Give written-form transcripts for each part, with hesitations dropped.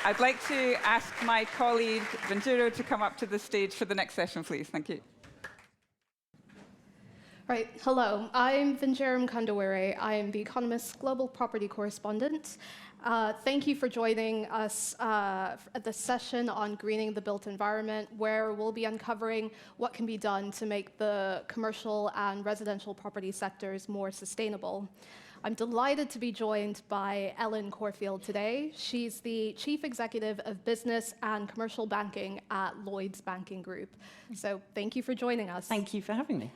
I'd like to ask my colleague, Vinjiro, to come up to the stage for the next session, please. Thank you. Right, hello, I'm Vinjaram Kandawire. I am The Economist's global property correspondent. Thank you for joining us at this session on greening the built environment, where we'll be uncovering what can be done to make the commercial and residential property sectors more sustainable. I'm delighted to be joined by Ellen Corfield today. She's the Chief Executive of Business and Commercial Banking at Lloyds Banking Group. So thank you for joining us. Thank you for having me.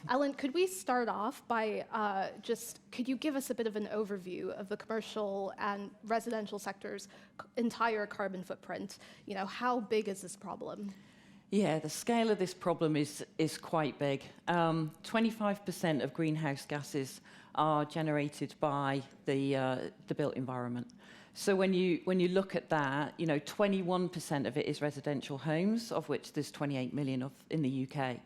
Ellen, could we start off by could you give us a bit of an overview of the commercial and residential sector's entire carbon footprint? You know, how big is this problem? Yeah, the scale of this problem is quite big. 25% of greenhouse gases are generated by the built environment. So when you look at that, you know, 21% of it is residential homes, of which there's 28 million in the UK.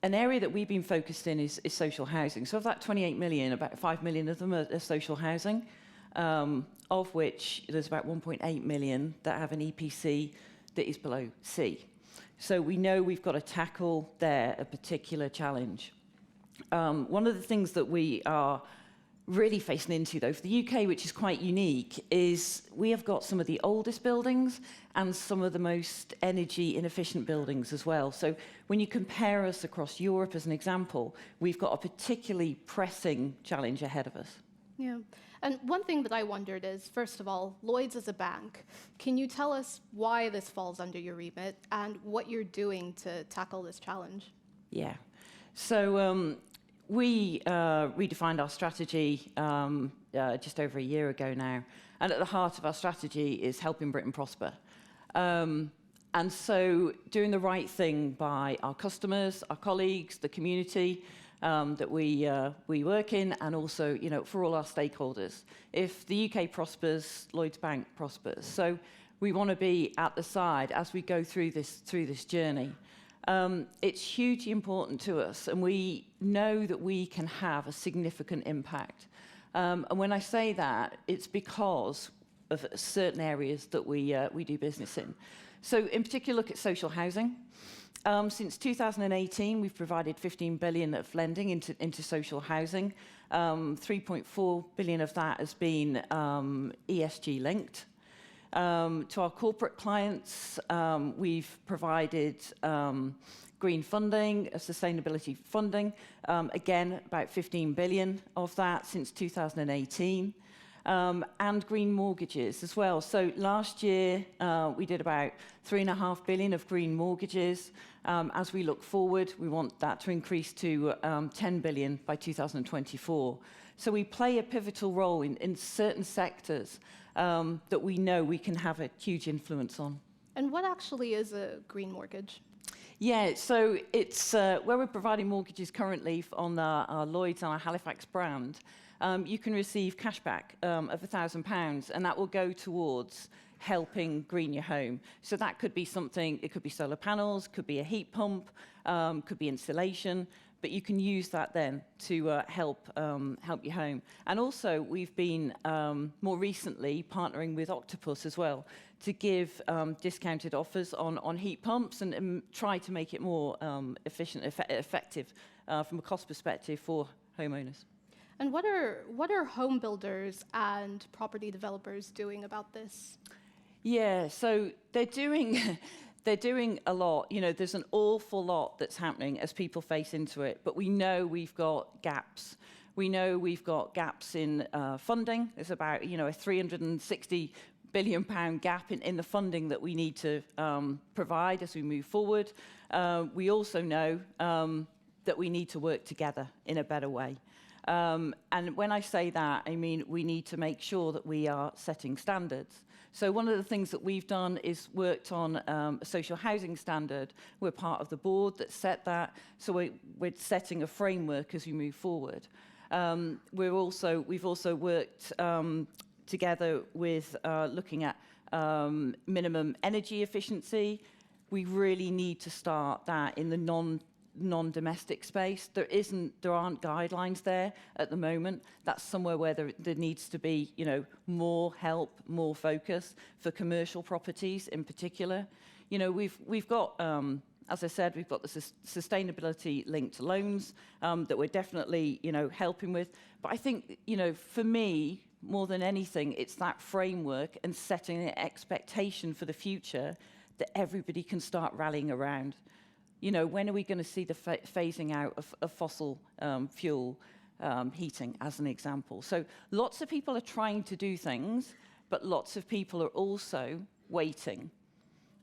An area that we've been focused in is social housing. So of that 28 million, about 5 million of them are social housing, of which there's about 1.8 million that have an EPC that is below C. So we know we've got to tackle there a particular challenge. One of the things that we are really facing into, though, for the UK, which is quite unique, is we have got some of the oldest buildings and some of the most energy inefficient buildings as well. So when you compare us across Europe as an example, we've got a particularly pressing challenge ahead of us. Yeah. And one thing that I wondered is, first of all, Lloyds is a bank. Can you tell us why this falls under your remit and what you're doing to tackle this challenge? Yeah. So we redefined our strategy just over a year ago now. And at the heart of our strategy is helping Britain prosper. And so doing the right thing by our customers, our colleagues, the community that we work in, and also, you know, for all our stakeholders. If the UK prospers, Lloyds Bank prospers. So we want to be at the side as we go through this journey. It's hugely important to us, and we know that we can have a significant impact. And when I say that, it's because of certain areas that we do business in. So in particular, look at social housing. Since 2018, we've provided 15 billion of lending into social housing. 3.4 billion of that has been ESG linked. To our corporate clients, we've provided green funding, sustainability funding, again, about 15 billion of that since 2018, and green mortgages as well. So last year, we did about 3.5 billion of green mortgages. As we look forward, we want that to increase to 10 billion by 2024. So we play a pivotal role in certain sectors that we know we can have a huge influence on. And what actually is a green mortgage? Yeah, so it's where we're providing mortgages currently on our Lloyds and our Halifax brand. You can receive cashback of £1,000, and that will go towards helping green your home. So that could be something, it could be solar panels, could be a heat pump, could be insulation, but you can use that then to help your home. And also, we've been more recently partnering with Octopus as well to give discounted offers on heat pumps and try to make it more efficient, effective from a cost perspective for homeowners. And what are home builders and property developers doing about this? Yeah, so they're doing a lot. You know, there's an awful lot that's happening as people face into it, but we know we've got gaps. We know we've got gaps in funding. There's about, you know, a £360 billion gap in the funding that we need to provide as we move forward. We also know that we need to work together in a better way. And when I say that, I mean we need to make sure that we are setting standards. So one of the things that we've done is worked on a social housing standard. We're part of the board that set that, so we're setting a framework as we move forward. We've also worked together with looking at minimum energy efficiency. We really need to start that in the non-domestic space. There aren't guidelines there at the moment. That's somewhere where there needs to be, more help, more focus for commercial properties in particular. We've got, as I said, we've got the sustainability-linked loans that we're definitely, helping with. But I think, for me, more than anything, it's that framework and setting an expectation for the future that everybody can start rallying around. When are we going to see the phasing out of fossil fuel heating, as an example? So lots of people are trying to do things, but lots of people are also waiting.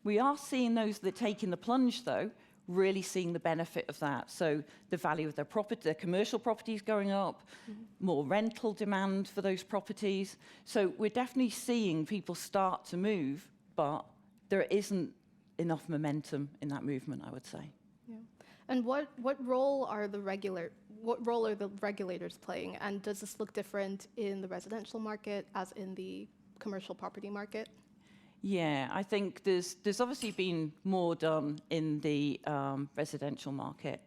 We are seeing those that are taking the plunge, though, really seeing the benefit of that. So the value of their commercial properties going up, more rental demand for those properties. So we're definitely seeing people start to move, but there isn't enough momentum in that movement, I would say. Yeah. And what role are the regulators playing? And does this look different in the residential market as in the commercial property market? Yeah, I think there's obviously been more done in the residential market.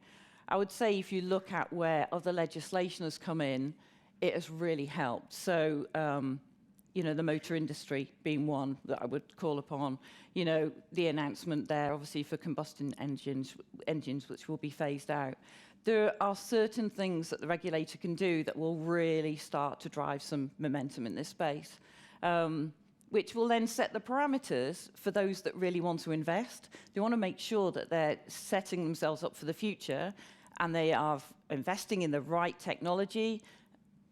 I would say if you look at where other legislation has come in, it has really helped. So, the motor industry being one that I would call upon. The announcement there, obviously, for combustion engines which will be phased out. There are certain things that the regulator can do that will really start to drive some momentum in this space. Which will then set the parameters for those that really want to invest. They want to make sure that they're setting themselves up for the future and they are investing in the right technology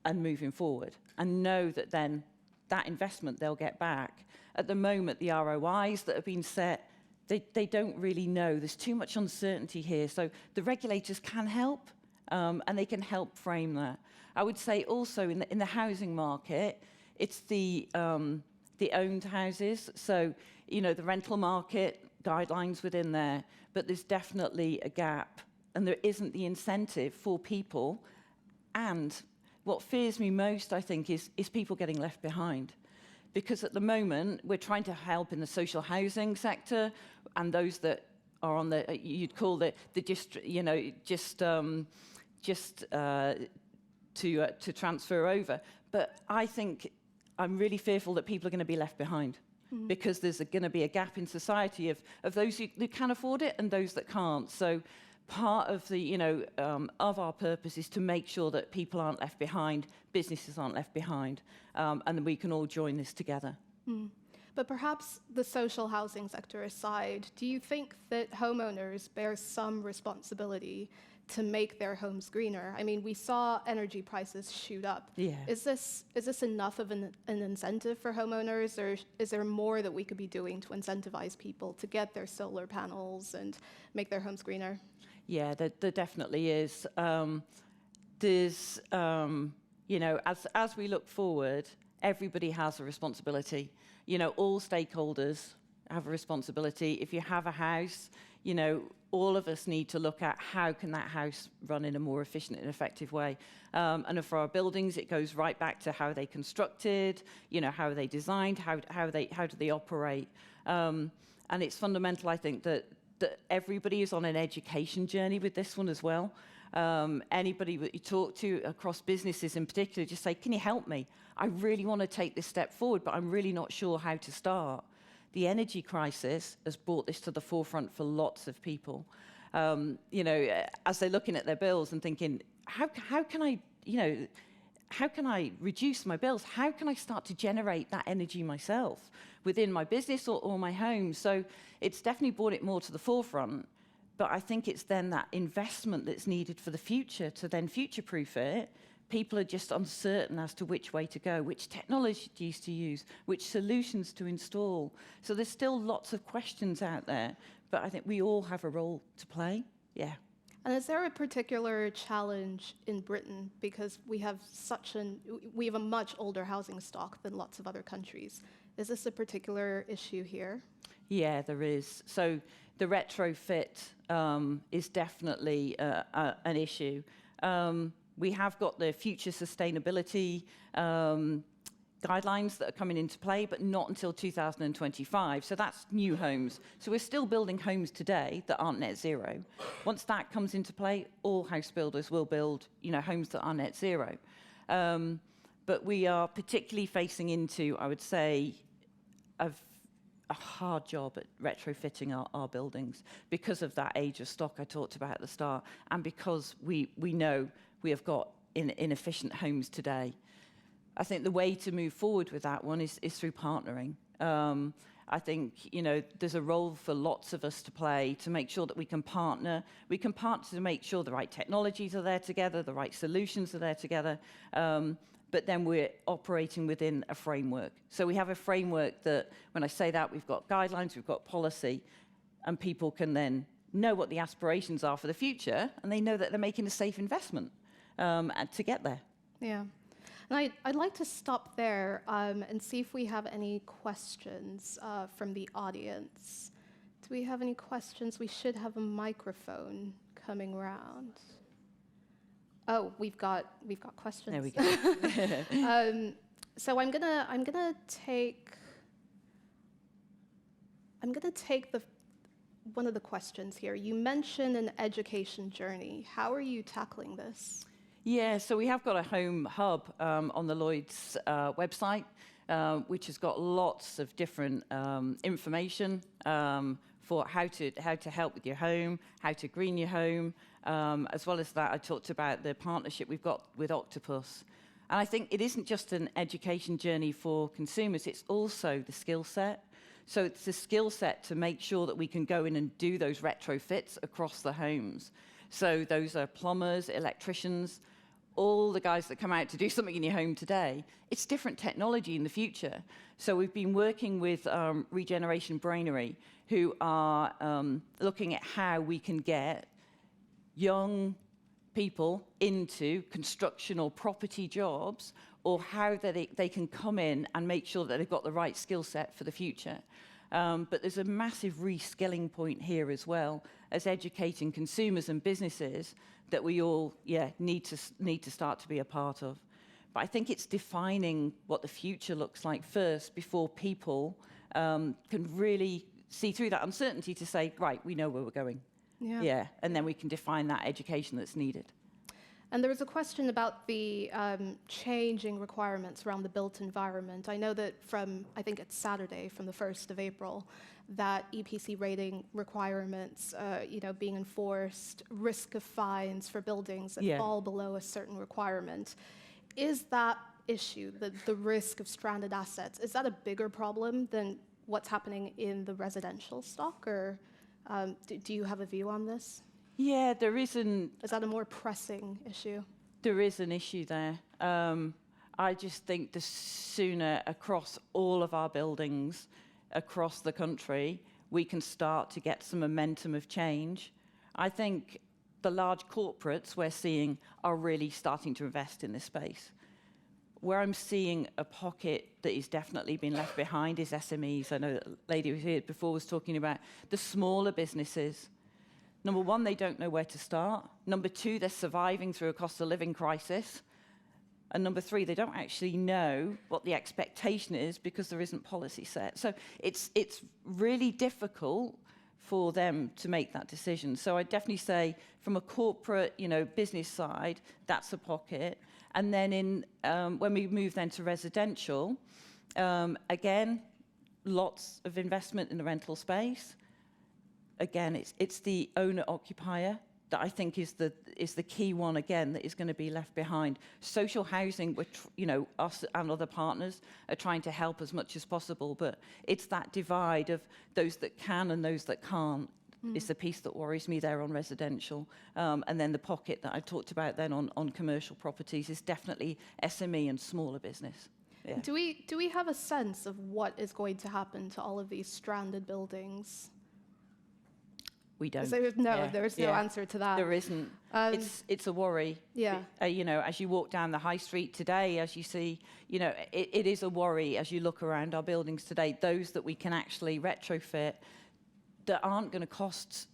and moving forward, and know that then that investment they'll get back. At the moment, the ROIs that have been set, they don't really know. There's too much uncertainty here. So the regulators can help, and they can help frame that. I would say also in the housing market, it's the owned houses. So, the rental market guidelines within there, but there's definitely a gap and there isn't the incentive for people. And what fears me most, I think, is people getting left behind. Because at the moment, we're trying to help in the social housing sector and those that are on you'd call to transfer over. But I think I'm really fearful that people are going to be left behind because there's going to be a gap in society of those who can afford it and those that can't. So part of the, of our purpose is to make sure that people aren't left behind, businesses aren't left behind, and that we can all join this together. But perhaps the social housing sector aside, do you think that homeowners bear some responsibility to make their homes greener? I mean, we saw energy prices shoot up. Yeah. Is this enough of an incentive for homeowners, or is there more that we could be doing to incentivize people to get their solar panels and make their homes greener? Yeah, there definitely is. There's, as we look forward, everybody has a responsibility. All stakeholders have a responsibility. If you have a house, all of us need to look at how can that house run in a more efficient and effective way. And for our buildings, it goes right back to how they constructed, how are they designed, how do they operate. And it's fundamental, I think, that everybody is on an education journey with this one as well. Anybody that you talk to across businesses in particular, just say, can you help me? I really want to take this step forward, but I'm really not sure how to start. The energy crisis has brought this to the forefront for lots of people. As they're looking at their bills and thinking, how can I reduce my bills? How can I start to generate that energy myself within my business or my home? So it's definitely brought it more to the forefront. But I think it's then that investment that's needed for the future to then future-proof it. People are just uncertain as to which way to go, which technologies to use, which solutions to install. So there's still lots of questions out there, but I think we all have a role to play. Yeah. And is there a particular challenge in Britain, because we have a much older housing stock than lots of other countries? Is this a particular issue here? Yeah, there is. So the retrofit is definitely an issue. We have got the future sustainability guidelines that are coming into play, but not until 2025. So that's new homes. So we're still building homes today that aren't net zero. Once that comes into play, all house builders will build, homes that are net zero. But we are particularly facing into, I would say, a hard job at retrofitting our buildings because of that age of stock I talked about at the start, and because we know we have got inefficient homes today. I think the way to move forward with that one is through partnering. I think, there's a role for lots of us to play to make sure that we can partner. We can partner to make sure the right technologies are there together, the right solutions are there together, but then we're operating within a framework. So we have a framework that, when I say that, we've got guidelines, we've got policy, and people can then know what the aspirations are for the future, and they know that they're making a safe investment to get there. Yeah. And I'd like to stop there and see if we have any questions from the audience. Do we have any questions? We should have a microphone coming around. Oh, we've got questions. There we go. So I'm gonna take one of the questions here. You mentioned an education journey. How are you tackling this? Yeah, so we have got a home hub on the Lloyd's website, which has got lots of different information for how to help with your home, how to green your home. As well as that, I talked about the partnership we've got with Octopus. And I think it isn't just an education journey for consumers, it's also the skill set. So it's the skill set to make sure that we can go in and do those retrofits across the homes. So those are plumbers, electricians, all the guys that come out to do something in your home today. It's different technology in the future. So we've been working with Regeneration Brainery, who are looking at how we can get young people into construction or property jobs, or how they can come in and make sure that they've got the right skill set for the future. But there's a massive reskilling point here as well, as educating consumers and businesses that we all need to start to be a part of. But I think it's defining what the future looks like first before people can really see through that uncertainty to say, right, we know where we're going. Yeah, and then we can define that education that's needed. And there was a question about the changing requirements around the built environment. I know that I think it's Saturday, from the 1st of April, that EPC rating requirements, being enforced, risk of fines for buildings that fall below a certain requirement. Is that issue, the risk of stranded assets, is that a bigger problem than what's happening in the residential stock, or do you have a view on this? Yeah, there isn't. Is that a more pressing issue? There is an issue there. I just think the sooner across all of our buildings across the country we can start to get some momentum of change. I think the large corporates we're seeing are really starting to invest in this space. Where I'm seeing a pocket that is definitely being left behind is SMEs. I know that lady who was here before was talking about the smaller businesses. Number one, they don't know where to start. Number two, they're surviving through a cost of living crisis. And number three, they don't actually know what the expectation is because there isn't policy set. So it's really difficult for them to make that decision. So I definitely say from a corporate, business side, that's a pocket. And then when we move then to residential, again, lots of investment in the rental space. Again, it's the owner-occupier that I think is the key one, again, that is going to be left behind. Social housing, us and other partners are trying to help as much as possible, but it's that divide of those that can and those that can't is the piece that worries me there on residential. And then the pocket that I talked about then on commercial properties is definitely SME and smaller business. Yeah. Do we have a sense of what is going to happen to all of these stranded buildings? We don't. There's no answer to that. There isn't. It's a worry. Yeah. As you walk down the high street today, as you see, it is a worry as you look around our buildings today, those that we can actually retrofit that aren't going to cost,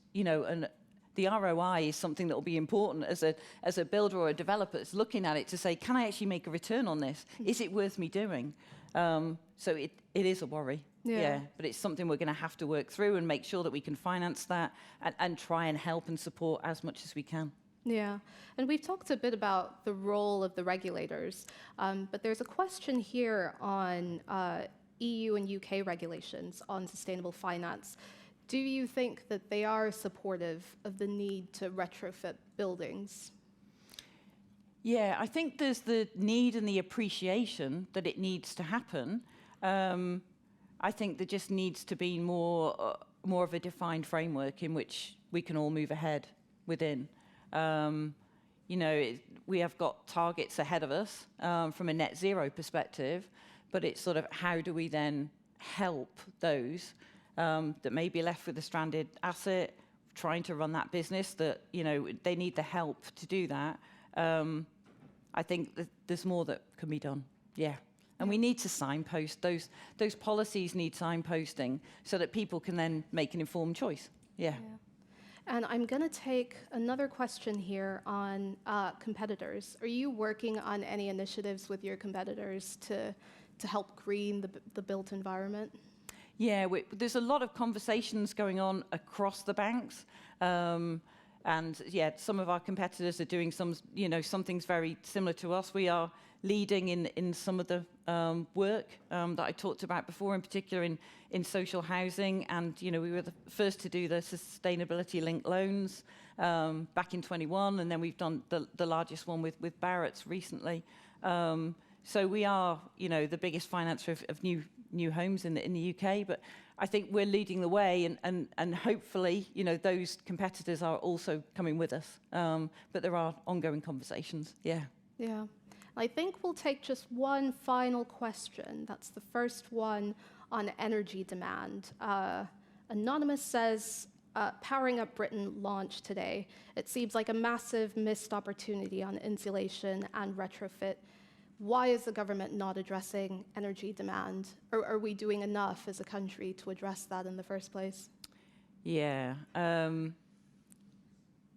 the ROI is something that will be important as a builder or a developer that's looking at it to say, can I actually make a return on this? Is it worth me doing? So it is a worry. Yeah, but it's something we're going to have to work through and make sure that we can finance that and try and help and support as much as we can. Yeah, and we've talked a bit about the role of the regulators, but there's a question here on EU and UK regulations on sustainable finance. Do you think that they are supportive of the need to retrofit buildings? Yeah, I think there's the need and the appreciation that it needs to happen. I think there just needs to be more of a defined framework in which we can all move ahead within. You know, we have got targets ahead of us from a net zero perspective, but it's sort of how do we then help those that may be left with a stranded asset, trying to run that business, that, you know, they need the help to do that. I think that there's more that can be done, yeah. And we need to signpost. Those policies need signposting so that people can then make an informed choice, yeah. And I'm going to take another question here on competitors. Are you working on any initiatives with your competitors to help green the built environment? Yeah, there's a lot of conversations going on across the banks. And yeah, some of our competitors are doing some things very similar to us. We are leading in some of the work that I talked about before, in particular in social housing. And, you know, we were the first to do the sustainability-linked loans back in 21, and then we've done the largest one with Barratt's recently. So we are, you know, the biggest financer of new homes in the UK, but I think we're leading the way, and hopefully, you know, those competitors are also coming with us. But there are ongoing conversations, yeah. Yeah. I think we'll take just one final question. That's the first one on energy demand. Anonymous says, Powering Up Britain launched today. It seems like a massive missed opportunity on insulation and retrofit. Why is the government not addressing energy demand? Or are we doing enough as a country to address that in the first place? Yeah.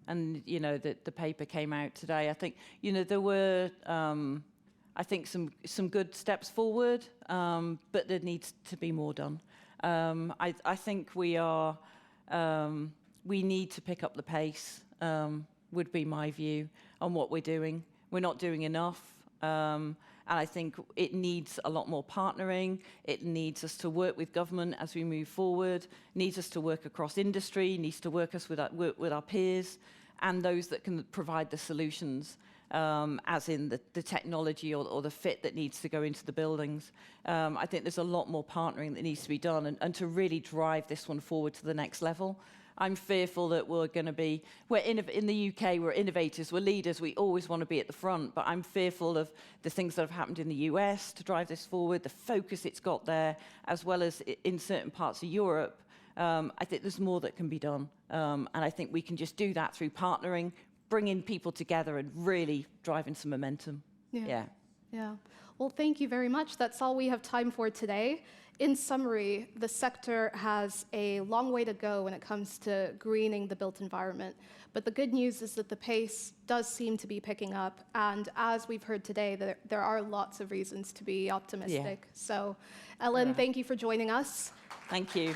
And, you know, the paper came out today. I think, you know, there were, I think, some good steps forward, but there needs to be more done. I think we need to pick up the pace, would be my view on what we're doing. We're not doing enough. And I think it needs a lot more partnering. It needs us to work with government as we move forward, needs us to work across industry, needs to work with our peers and those that can provide the solutions, as in the technology or the fit that needs to go into the buildings. I think there's a lot more partnering that needs to be done and to really drive this one forward to the next level. I'm fearful that in the UK, we're innovators, we're leaders, we always want to be at the front, but I'm fearful of the things that have happened in the US to drive this forward, the focus it's got there, as well as in certain parts of Europe. I think there's more that can be done, and I think we can just do that through partnering, bringing people together and really driving some momentum. Yeah. Well, thank you very much. That's all we have time for today. In summary, the sector has a long way to go when it comes to greening the built environment. But the good news is that the pace does seem to be picking up. And as we've heard today, there are lots of reasons to be optimistic. So, Ellen, thank you for joining us. Thank you.